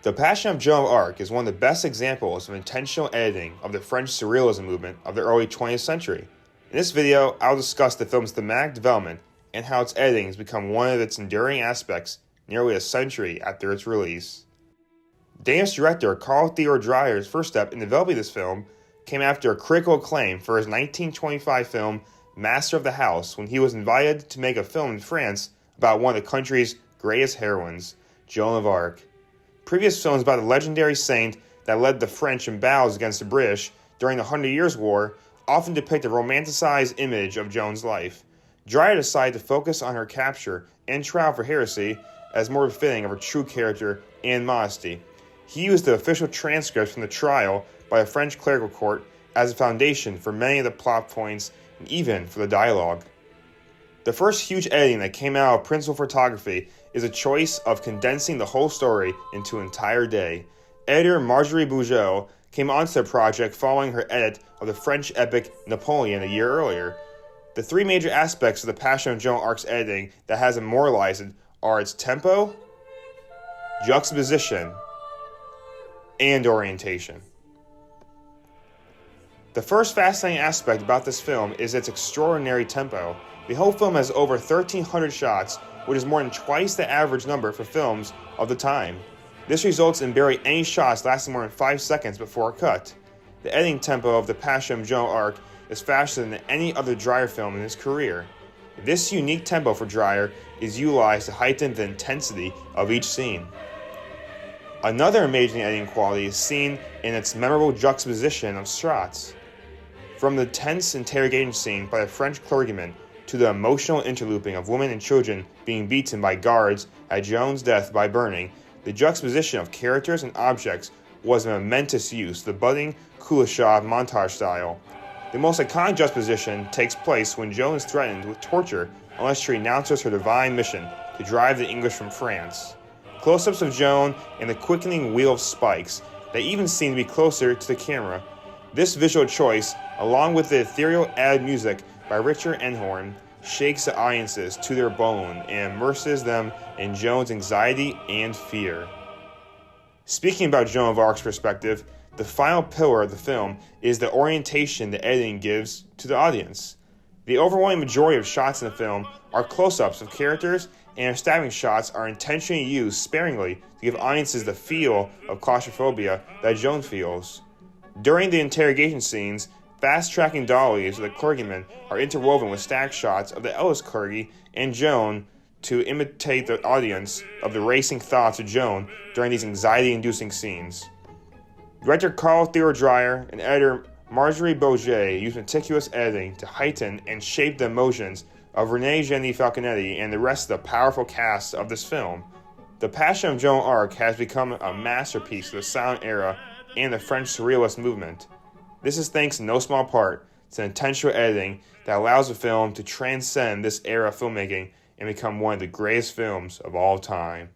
The Passion of Joan of Arc is one of the best examples of intentional editing of the French Surrealism movement of the early 20th century. In this video, I'll discuss the film's thematic development and how its editing has become one of its enduring aspects nearly a century after its release. Danish director Carl Theodor Dreyer's first step in developing this film came after a critical acclaim for his 1925 film Master of the House, when he was invited to make a film in France about one of the country's greatest heroines, Joan of Arc. Previous films about the legendary saint that led the French in battles against the British during the 100 Years' War often depict a romanticized image of Joan's life. Dreyer decided to focus on her capture and trial for heresy as more befitting of her true character and modesty. He used the official transcripts from the trial by the French clerical court as a foundation for many of the plot points and even for the dialogue. The first huge editing that came out of principal photography is a choice of condensing the whole story into an entire day. Editor Marjorie Bugeaud came onto the project following her edit of the French epic Napoleon a year earlier. The three major aspects of the Passion of Joan of Arc's editing that has immortalized it are its tempo, juxtaposition, and orientation. The first fascinating aspect about this film is its extraordinary tempo. The whole film has over 1,300 shots, which is more than twice the average number for films of the time. This results in barely any shots lasting more than 5 seconds before a cut. The editing tempo of The Passion of Joan of Arc is faster than any other Dreyer film in his career. This unique tempo for Dreyer is utilized to heighten the intensity of each scene. Another amazing editing quality is seen in its memorable juxtaposition of shots. From the tense interrogation scene by the French clergyman to the emotional interlooping of women and children being beaten by guards at Joan's death by burning, the juxtaposition of characters and objects was a momentous use, the budding Kuleshov montage style. The most iconic juxtaposition takes place when Joan is threatened with torture unless she renounces her divine mission to drive the English from France. Close-ups of Joan and the quickening wheel of spikes that even seem to be closer to the camera. This visual choice, along with the ethereal added music by Richard Enhorn, shakes the audiences to their bone and immerses them in Joan's anxiety and fear. Speaking about Joan of Arc's perspective, the final pillar of the film is the orientation the editing gives to the audience. The overwhelming majority of shots in the film are close-ups of characters, and her stabbing shots are intentionally used sparingly to give audiences the feel of claustrophobia that Joan feels. During the interrogation scenes, fast-tracking dollies of the clergyman are interwoven with stacked shots of the eldest clergy and Joan to imitate the audience of the racing thoughts of Joan during these anxiety-inducing scenes. Director Carl Theodor Dreyer and editor Marjorie Bugeaud used meticulous editing to heighten and shape the emotions of René Jenny Falconetti and the rest of the powerful cast of this film. The Passion of Joan of Arc has become a masterpiece of the silent era and the French Surrealist movement. This is thanks in no small part to intentional editing that allows the film to transcend this era of filmmaking and become one of the greatest films of all time.